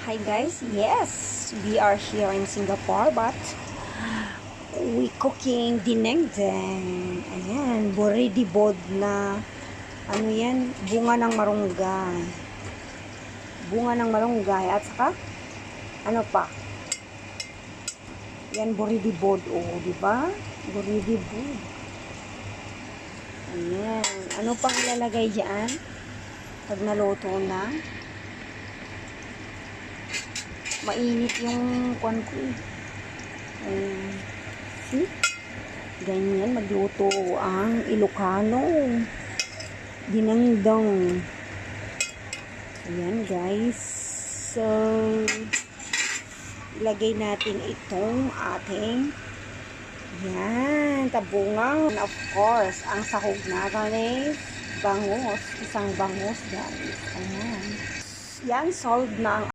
Hi guys, yes, we are here in Singapore but we cooking dinengdeng. Ayan, boredibod na ano yan, bunga ng marunggay. Bunga ng marunggay at saka ano pa? Yan boredibod, oh, di ba? Boredibod. Ayan, ano pang ilalagay diyan? Pag naluto na, mainit yung kwan ko eh. Ayan. See? Ganyan magluto ang Ilocano. Dinengdeng. Ayan guys. So, ilagay natin itong ating yan, tabungang. And of course, ang sahog na guys, bangus. Isang bangus guys. Ayan. Yan, solved na ang